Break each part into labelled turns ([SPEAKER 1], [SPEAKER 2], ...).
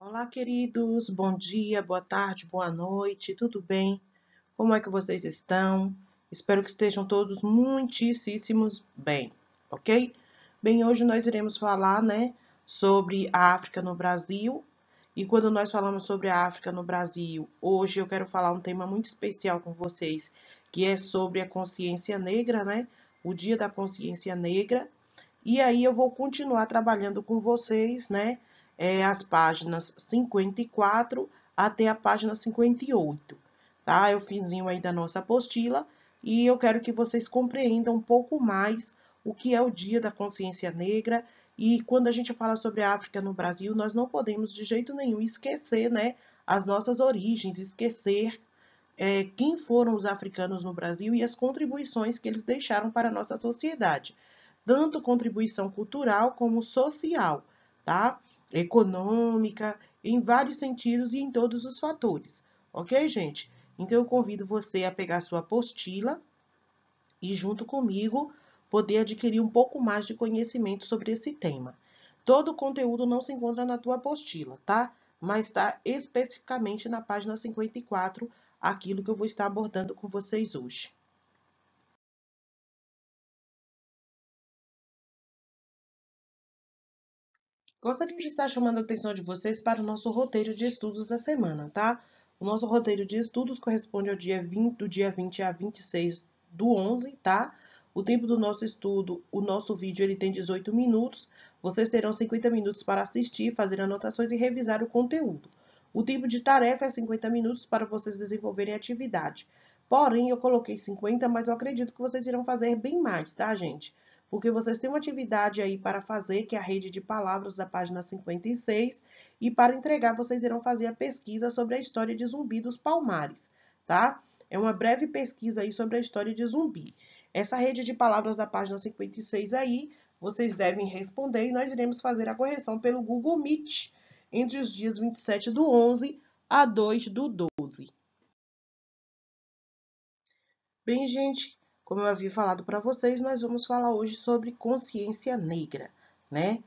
[SPEAKER 1] Olá, queridos. Bom dia, boa tarde, boa noite. Tudo bem? Como é que vocês estão? Espero que estejam todos muitíssimos bem, ok? Bem, hoje nós iremos falar, sobre a África no Brasil. E quando nós falamos sobre a África no Brasil, hoje eu quero falar um tema muito especial com vocês, que é sobre a consciência negra, O Dia da Consciência Negra. E aí eu vou continuar trabalhando com vocês, as páginas 54 até a página 58, tá? É o finzinho aí da nossa apostila e eu quero que vocês compreendam um pouco mais o que é o Dia da Consciência Negra. E quando a gente fala sobre a África no Brasil, nós não podemos de jeito nenhum esquecer, as nossas origens, esquecer quem foram os africanos no Brasil e as contribuições que eles deixaram para a nossa sociedade, tanto contribuição cultural como social, tá? Econômica, em vários sentidos e em todos os fatores, ok, gente? Então eu convido você a pegar sua apostila e junto comigo poder adquirir um pouco mais de conhecimento sobre esse tema. Todo o conteúdo não se encontra na tua apostila, tá? Mas está especificamente na página 54, aquilo que eu vou estar abordando com vocês hoje. Gostaria de estar chamando a atenção de vocês para o nosso roteiro de estudos da semana, tá? O nosso roteiro de estudos corresponde ao do dia 20 a 26 do 11, tá? O tempo do nosso estudo, o nosso vídeo, ele tem 18 minutos. Vocês terão 50 minutos para assistir, fazer anotações e revisar o conteúdo. O tempo de tarefa é 50 minutos para vocês desenvolverem a atividade. Porém, eu coloquei 50, mas eu acredito que vocês irão fazer bem mais, tá, gente? Porque vocês têm uma atividade aí para fazer, que é a rede de palavras da página 56, e para entregar vocês irão fazer a pesquisa sobre a história de Zumbi dos Palmares, tá? É uma breve pesquisa aí sobre a história de Zumbi. Essa rede de palavras da página 56 aí, vocês devem responder e nós iremos fazer a correção pelo Google Meet entre os dias 27 do 11 a 2 do 12. Bem, gente, como eu havia falado para vocês, nós vamos falar hoje sobre consciência negra, né?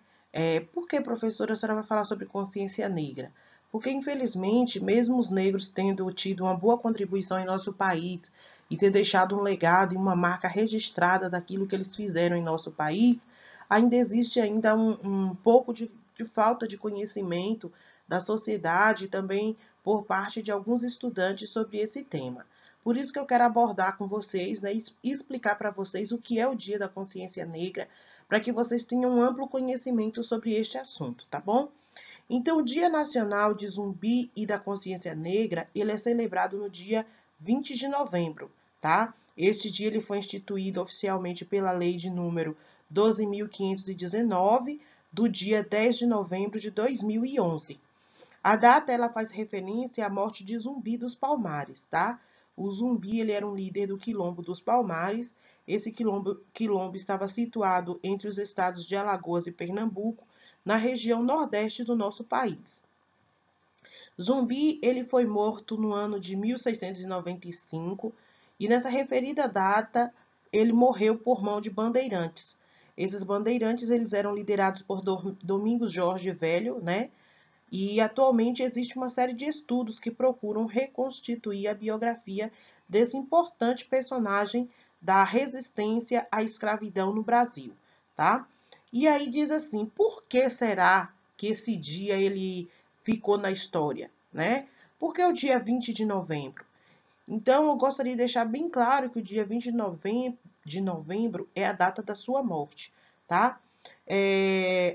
[SPEAKER 1] Por que, professora, a senhora vai falar sobre consciência negra? Porque, infelizmente, mesmo os negros tendo tido uma boa contribuição em nosso país e ter deixado um legado e uma marca registrada daquilo que eles fizeram em nosso país, ainda existe ainda um pouco de falta de conhecimento da sociedade e também por parte de alguns estudantes sobre esse tema. Por isso que eu quero abordar com vocês, e explicar para vocês o que é o Dia da Consciência Negra, para que vocês tenham um amplo conhecimento sobre este assunto, tá bom? Então, o Dia Nacional de Zumbi e da Consciência Negra, ele é celebrado no dia 20 de novembro, tá? Este dia ele foi instituído oficialmente pela Lei de número 12.519, do dia 10 de novembro de 2011. A data ela faz referência à morte de Zumbi dos Palmares, tá? O Zumbi ele era um líder do Quilombo dos Palmares. Esse quilombo estava situado entre os estados de Alagoas e Pernambuco, na região nordeste do nosso país. Zumbi ele foi morto no ano de 1695 e nessa referida data ele morreu por mão de bandeirantes. Esses bandeirantes eles eram liderados por Domingos Jorge Velho, né? E atualmente existe uma série de estudos que procuram reconstituir a biografia desse importante personagem da resistência à escravidão no Brasil, tá? E aí diz assim, por que será que esse dia ele ficou na história, né? Porque o dia 20 de novembro. Então, eu gostaria de deixar bem claro que o dia 20 de novembro é a data da sua morte, tá?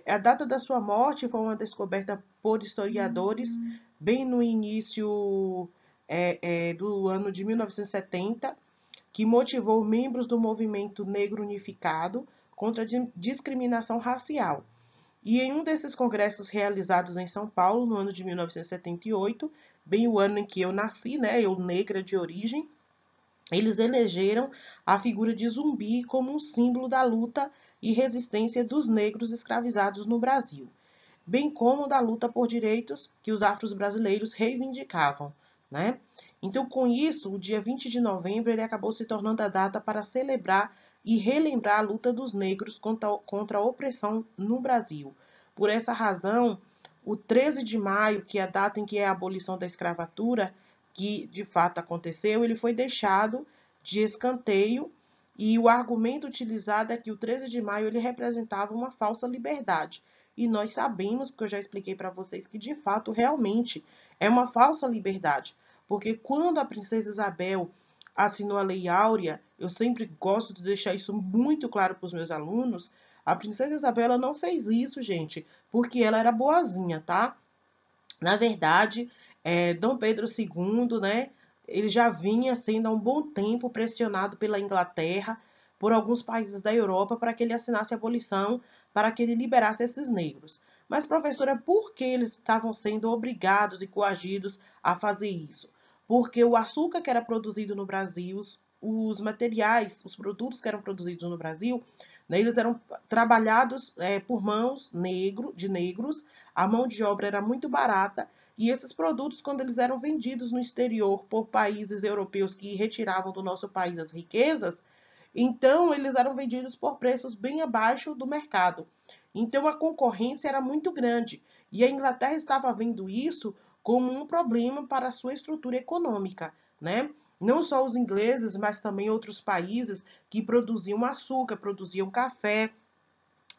[SPEAKER 1] A data da sua morte foi uma descoberta por historiadores bem no início do ano de 1970, que motivou membros do movimento negro unificado contra a discriminação racial. E em um desses congressos realizados em São Paulo, no ano de 1978, bem o ano em que eu nasci, né, eu negra de origem, eles elegeram a figura de Zumbi como um símbolo da luta e resistência dos negros escravizados no Brasil, bem como da luta por direitos que os afro-brasileiros reivindicavam, né? Então, com isso, o dia 20 de novembro ele acabou se tornando a data para celebrar e relembrar a luta dos negros contra a opressão no Brasil. Por essa razão, o 13 de maio, que é a data em que é a abolição da escravatura, que de fato aconteceu, ele foi deixado de escanteio e o argumento utilizado é que o 13 de maio ele representava uma falsa liberdade. E nós sabemos, porque eu já expliquei para vocês, que de fato realmente é uma falsa liberdade. Porque quando a princesa Isabel assinou a Lei Áurea, eu sempre gosto de deixar isso muito claro para os meus alunos, a princesa Isabel ela não fez isso, gente, porque ela era boazinha, tá? Na verdade, Dom Pedro II, né, ele já vinha sendo há um bom tempo pressionado pela Inglaterra, por alguns países da Europa, para que ele assinasse a abolição, para que ele liberasse esses negros. Mas, professora, por que eles estavam sendo obrigados e coagidos a fazer isso? Porque o açúcar que era produzido no Brasil, os materiais, os produtos que eram produzidos no Brasil, né, eles eram trabalhados por mãos de negros, a mão de obra era muito barata e esses produtos, quando eles eram vendidos no exterior por países europeus que retiravam do nosso país as riquezas, então eles eram vendidos por preços bem abaixo do mercado. Então a concorrência era muito grande e a Inglaterra estava vendo isso como um problema para a sua estrutura econômica, né? Não só os ingleses, mas também outros países que produziam açúcar, produziam café,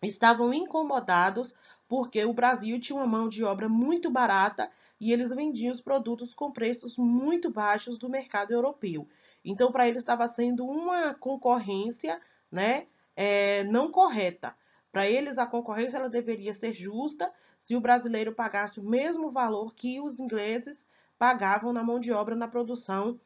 [SPEAKER 1] estavam incomodados porque o Brasil tinha uma mão de obra muito barata e eles vendiam os produtos com preços muito baixos do mercado europeu. Então, para eles estava sendo uma concorrência, né, não correta. Para eles, a concorrência ela deveria ser justa se o brasileiro pagasse o mesmo valor que os ingleses pagavam na mão de obra na produção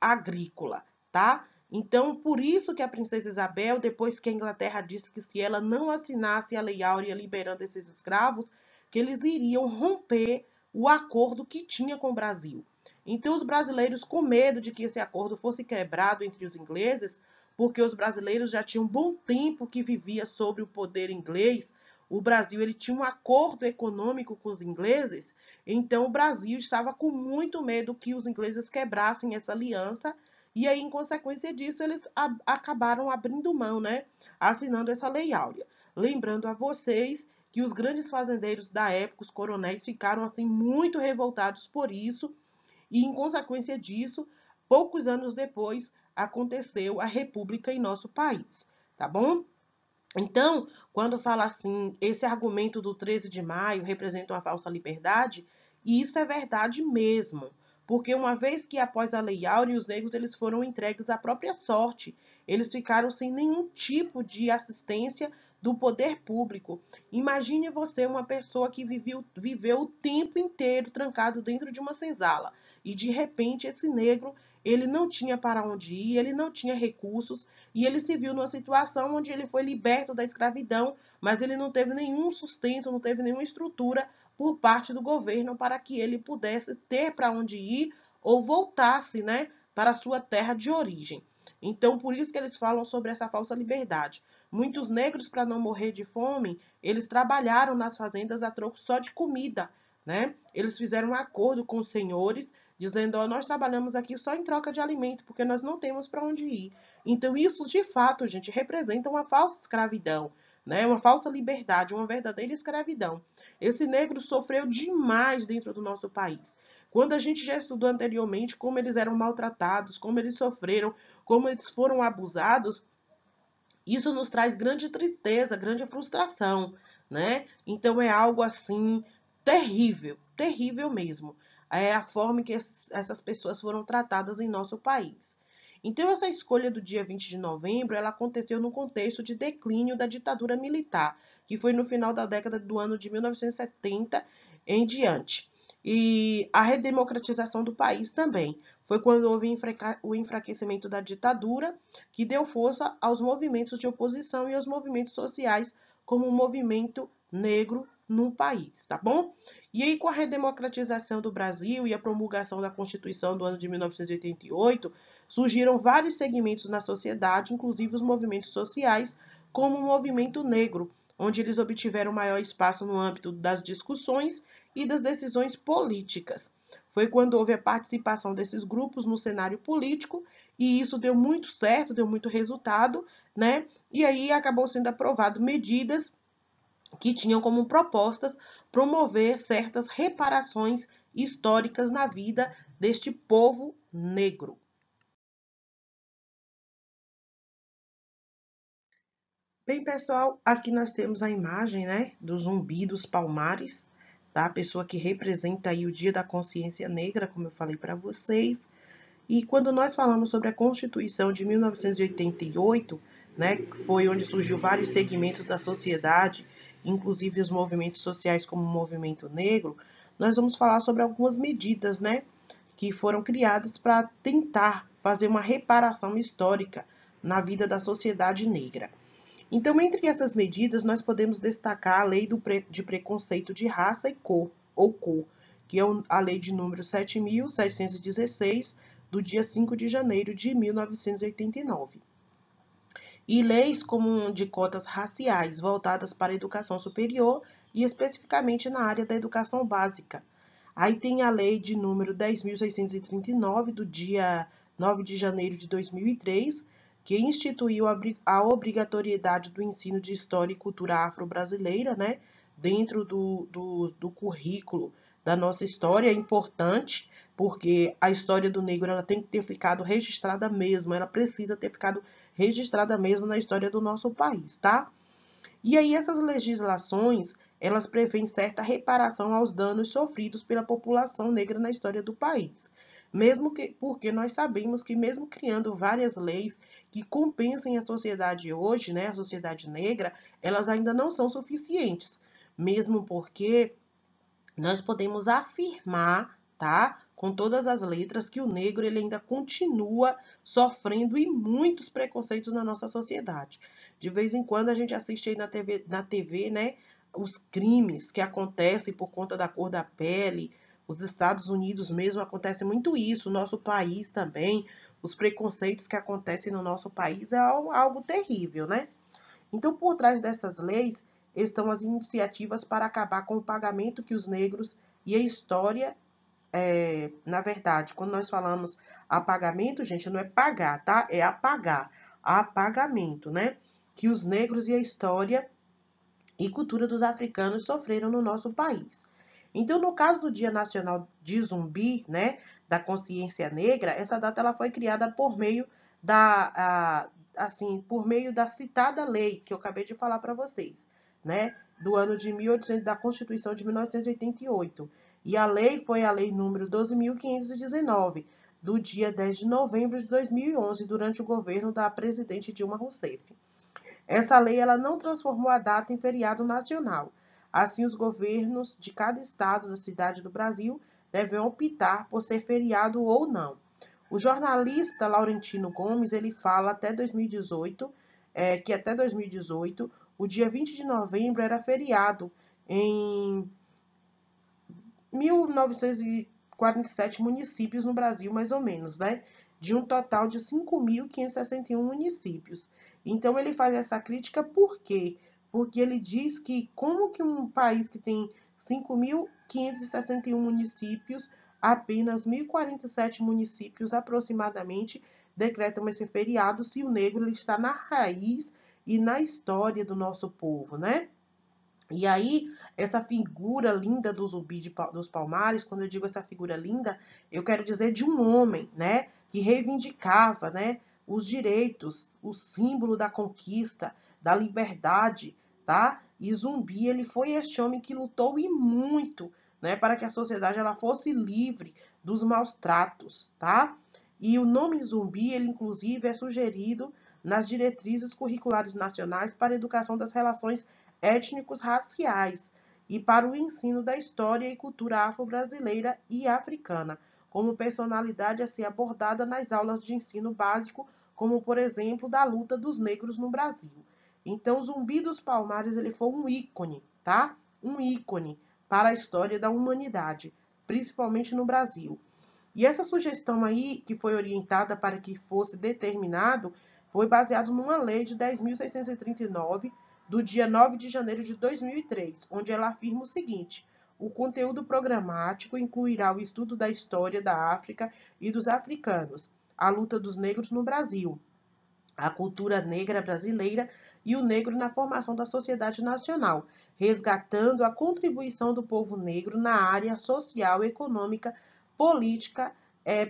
[SPEAKER 1] agrícola, tá? Então, por isso que a princesa Isabel, depois que a Inglaterra disse que se ela não assinasse a Lei Áurea liberando esses escravos, que eles iriam romper o acordo que tinha com o Brasil. Então, os brasileiros, com medo de que esse acordo fosse quebrado entre os ingleses, porque os brasileiros já tinham um bom tempo que vivia sob o poder inglês, o Brasil ele tinha um acordo econômico com os ingleses, então o Brasil estava com muito medo que os ingleses quebrassem essa aliança e aí, em consequência disso, eles acabaram abrindo mão, né? Assinando essa Lei Áurea. Lembrando a vocês que os grandes fazendeiros da época, os coronéis, ficaram assim muito revoltados por isso e, em consequência disso, poucos anos depois, aconteceu a República em nosso país, tá bom? Então, quando fala assim, esse argumento do 13 de maio representa uma falsa liberdade, isso é verdade mesmo. Porque uma vez que após a Lei Áurea, os negros eles foram entregues à própria sorte, eles ficaram sem nenhum tipo de assistência do poder público. Imagine você uma pessoa que viveu o tempo inteiro trancado dentro de uma senzala e de repente esse negro ele não tinha para onde ir, ele não tinha recursos e ele se viu numa situação onde ele foi liberto da escravidão, mas ele não teve nenhum sustento, não teve nenhuma estrutura por parte do governo para que ele pudesse ter para onde ir ou voltasse, né, para a sua terra de origem. Então, por isso que eles falam sobre essa falsa liberdade. Muitos negros, para não morrer de fome, eles trabalharam nas fazendas a troco só de comida, né? Eles fizeram um acordo com os senhores, dizendo, ó, nós trabalhamos aqui só em troca de alimento, porque nós não temos para onde ir. Então, isso, de fato, gente, representa uma falsa escravidão, né? Uma falsa liberdade, uma verdadeira escravidão. Esse negro sofreu demais dentro do nosso país. Quando a gente já estudou anteriormente como eles eram maltratados, como eles sofreram, como eles foram abusados, isso nos traz grande tristeza, grande frustração, né? Então é algo assim terrível, terrível mesmo. É a forma que essas pessoas foram tratadas em nosso país. Então essa escolha do dia 20 de novembro, ela aconteceu no contexto de declínio da ditadura militar, que foi no final da década do ano de 1970 em diante. E a redemocratização do país também. Foi quando houve o enfraquecimento da ditadura, que deu força aos movimentos de oposição e aos movimentos sociais, como o movimento negro no país, tá bom? E aí, com a redemocratização do Brasil e a promulgação da Constituição do ano de 1988, surgiram vários segmentos na sociedade, inclusive os movimentos sociais, como o movimento negro, onde eles obtiveram maior espaço no âmbito das discussões e das decisões políticas. Foi quando houve a participação desses grupos no cenário político e isso deu muito certo, deu muito resultado, né? E aí acabou sendo aprovado medidas que tinham como propostas promover certas reparações históricas na vida deste povo negro. Bem, pessoal, aqui nós temos a imagem, né, do Zumbi dos Palmares, tá? A pessoa que representa aí o Dia da Consciência Negra, como eu falei para vocês. E quando nós falamos sobre a Constituição de 1988, né, que foi onde surgiu vários segmentos da sociedade, inclusive os movimentos sociais como o movimento negro, nós vamos falar sobre algumas medidas, né, que foram criadas para tentar fazer uma reparação histórica na vida da sociedade negra. Então, entre essas medidas, nós podemos destacar a Lei de Preconceito de Raça e Cor, ou Cor, que é a Lei de número 7.716, do dia 5 de janeiro de 1989. E leis como de cotas raciais voltadas para a educação superior e especificamente na área da educação básica. Aí tem a Lei de número 10.639, do dia 9 de janeiro de 2003, que instituiu a obrigatoriedade do ensino de História e Cultura Afro-Brasileira, né, dentro do currículo da nossa história. É importante, porque a história do negro ela tem que ter ficado registrada mesmo, ela precisa ter ficado registrada mesmo na história do nosso país, tá? E aí essas legislações, elas prevêem certa reparação aos danos sofridos pela população negra na história do país. Mesmo que, porque nós sabemos que mesmo criando várias leis que compensem a sociedade hoje, né, a sociedade negra, elas ainda não são suficientes. Mesmo porque nós podemos afirmar, tá? Com todas as letras, que o negro ele ainda continua sofrendo e muitos preconceitos na nossa sociedade. De vez em quando a gente assiste aí na TV, né? Os crimes que acontecem por conta da cor da pele. Os Estados Unidos mesmo acontece muito isso, o nosso país também. Os preconceitos que acontecem no nosso país é algo terrível, né? Então, por trás dessas leis estão as iniciativas para acabar com o pagamento que os negros e a história, na verdade, quando nós falamos apagamento, gente, não é pagar, tá? É apagar. Apagamento, né? Que os negros e a história e cultura dos africanos sofreram no nosso país. Então, no caso do Dia Nacional de Zumbi, né, da Consciência Negra, essa data ela foi criada por meio por meio da citada lei que eu acabei de falar para vocês, né, do ano de 1800 da Constituição de 1988. E a lei foi a lei número 12.519, do dia 10 de novembro de 2011, durante o governo da presidente Dilma Rousseff. Essa lei ela não transformou a data em feriado nacional. Assim, os governos de cada estado da cidade do Brasil devem optar por ser feriado ou não. O jornalista Laurentino Gomes ele fala até 2018, que até 2018 o dia 20 de novembro era feriado em 1.947 municípios no Brasil, mais ou menos, né? De um total de 5.561 municípios. Então, ele faz essa crítica por quê? Porque ele diz que como que um país que tem 5.561 municípios, apenas 1.047 municípios aproximadamente decretam esse feriado se o negro ele está na raiz e na história do nosso povo, né? E aí, essa figura linda do Zumbi dos Palmares, quando eu digo essa figura linda, eu quero dizer de um homem, né, que reivindicava, né, os direitos, o símbolo da conquista, da liberdade, tá? E Zumbi, ele foi este homem que lutou e muito, né, para que a sociedade ela fosse livre dos maus tratos, tá? E o nome Zumbi, ele inclusive é sugerido nas diretrizes curriculares nacionais para a educação das relações étnicos raciais e para o ensino da história e cultura afro-brasileira e africana, como personalidade a ser abordada nas aulas de ensino básico, como por exemplo da luta dos negros no Brasil. Então, Zumbi dos Palmares ele foi um ícone, tá? Um ícone para a história da humanidade, principalmente no Brasil. E essa sugestão aí, que foi orientada para que fosse determinado, foi baseado numa lei de 10.639, do dia 9 de janeiro de 2003, onde ela afirma o seguinte: o conteúdo programático incluirá o estudo da história da África e dos africanos, a luta dos negros no Brasil, a cultura negra brasileira e o negro na formação da sociedade nacional, resgatando a contribuição do povo negro na área social, econômica, política,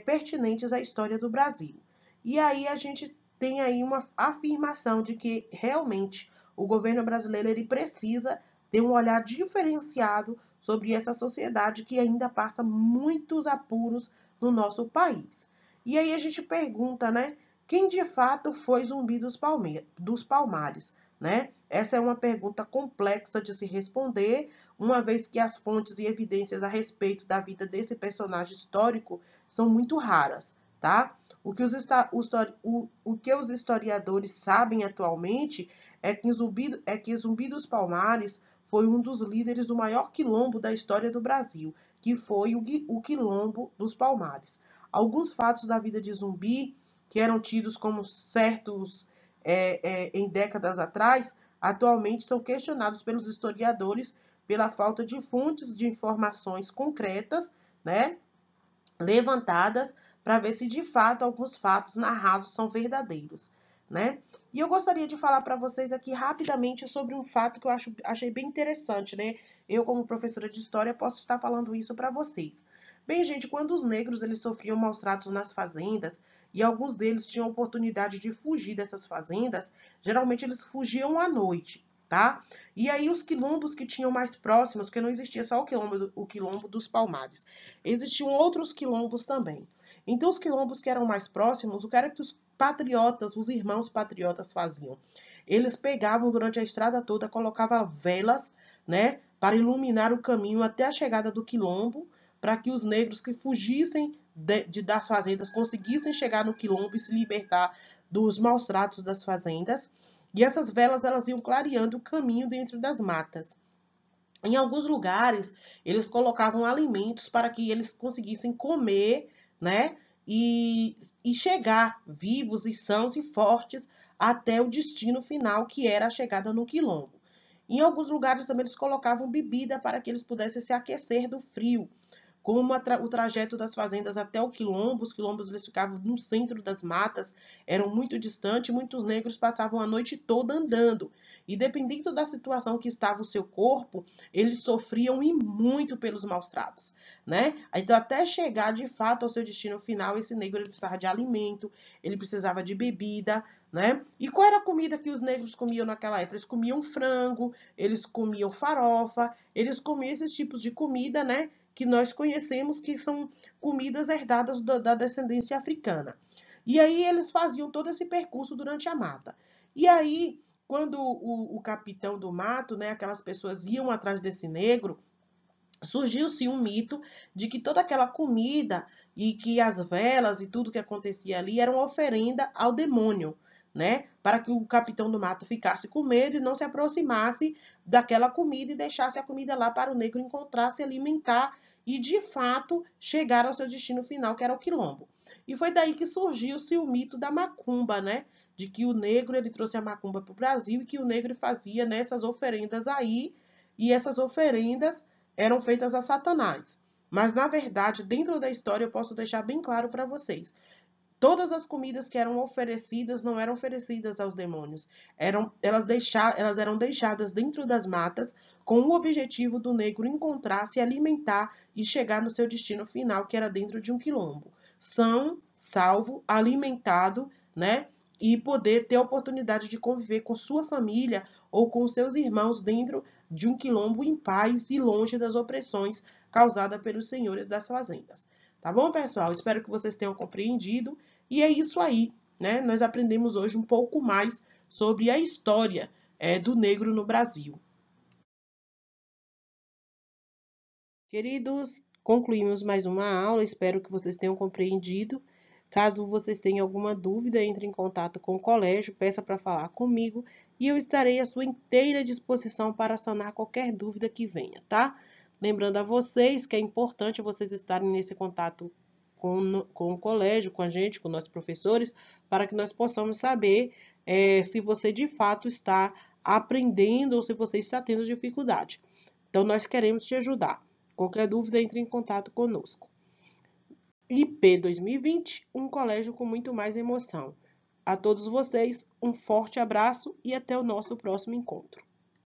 [SPEAKER 1] pertinentes à história do Brasil. E aí a gente tem aí uma afirmação de que realmente o governo brasileiro ele precisa ter um olhar diferenciado sobre essa sociedade que ainda passa muitos apuros no nosso país. E aí a gente pergunta, né? Quem de fato foi Zumbi dos Palmares? Né? Essa é uma pergunta complexa de se responder, uma vez que as fontes e evidências a respeito da vida desse personagem histórico são muito raras, tá? O que os historiadores sabem atualmente é que Zumbi dos Palmares foi um dos líderes do maior quilombo da história do Brasil, que foi o Quilombo dos Palmares. Alguns fatos da vida de Zumbi que eram tidos como certos em décadas atrás, atualmente são questionados pelos historiadores pela falta de fontes de informações concretas, né, levantadas para ver se de fato alguns fatos narrados são verdadeiros, né? E eu gostaria de falar para vocês aqui rapidamente sobre um fato que eu achei bem interessante, né? Eu, como professora de história, posso estar falando isso para vocês. Bem, gente, quando os negros eles sofriam maus tratos nas fazendas e alguns deles tinham oportunidade de fugir dessas fazendas, geralmente eles fugiam à noite, tá? E aí os quilombos que tinham mais próximos, porque não existia só o quilombo dos Palmares, existiam outros quilombos também. Então os quilombos que eram mais próximos, o que era que os patriotas, os irmãos patriotas faziam? Eles pegavam durante a estrada toda, colocavam velas, né, para iluminar o caminho até a chegada do quilombo, para que os negros que fugissem das fazendas conseguissem chegar no quilombo e se libertar dos maus tratos das fazendas. E essas velas elas iam clareando o caminho dentro das matas. Em alguns lugares, eles colocavam alimentos para que eles conseguissem comer, né? E chegar vivos e sãos e fortes até o destino final, que era a chegada no quilombo. Em alguns lugares também eles colocavam bebida para que eles pudessem se aquecer do frio. Como o trajeto das fazendas até o quilombo, os quilombos eles ficavam no centro das matas, eram muito distantes, muitos negros passavam a noite toda andando. E dependendo da situação que estava o seu corpo, eles sofriam e muito pelos maus tratos, né? Então, até chegar de fato ao seu destino final, esse negro ele precisava de alimento, ele precisava de bebida, né? E qual era a comida que os negros comiam naquela época? Eles comiam frango, eles comiam farofa, eles comiam esses tipos de comida, né? Que nós conhecemos que são comidas herdadas da descendência africana. E aí eles faziam todo esse percurso durante a mata. E aí, quando o capitão do mato, né, aquelas pessoas iam atrás desse negro, surgiu-se um mito de que toda aquela comida e que as velas e tudo que acontecia ali era uma oferenda ao demônio, né? Para que o capitão do mato ficasse com medo e não se aproximasse daquela comida e deixasse a comida lá para o negro encontrar, se alimentar e, de fato, chegar ao seu destino final, que era o quilombo. E foi daí que surgiu-se o mito da macumba, né? De que o negro ele trouxe a macumba para o Brasil e que o negro fazia nessas oferendas aí, e essas oferendas eram feitas a Satanás. Mas, na verdade, dentro da história, eu posso deixar bem claro para vocês. Todas as comidas que eram oferecidas não eram oferecidas aos demônios. Elas eram deixadas dentro das matas com o objetivo do negro encontrar, se alimentar e chegar no seu destino final, que era dentro de um quilombo. São, salvo, alimentado, né? E poder ter a oportunidade de conviver com sua família ou com seus irmãos dentro de um quilombo em paz e longe das opressões causadas pelos senhores das fazendas. Tá bom, pessoal? Espero que vocês tenham compreendido. E é isso aí, né? Nós aprendemos hoje um pouco mais sobre a história do negro no Brasil. Queridos, concluímos mais uma aula. Espero que vocês tenham compreendido. Caso vocês tenham alguma dúvida, entre em contato com o colégio, peça para falar comigo e eu estarei à sua inteira disposição para sanar qualquer dúvida que venha, tá? Lembrando a vocês que é importante vocês estarem nesse contato com o colégio, com a gente, com nossos professores, para que nós possamos saber se você de fato está aprendendo ou se você está tendo dificuldade. Então, nós queremos te ajudar. Qualquer dúvida, entre em contato conosco. IP 2020, um colégio com muito mais emoção. A todos vocês, um forte abraço e até o nosso próximo encontro.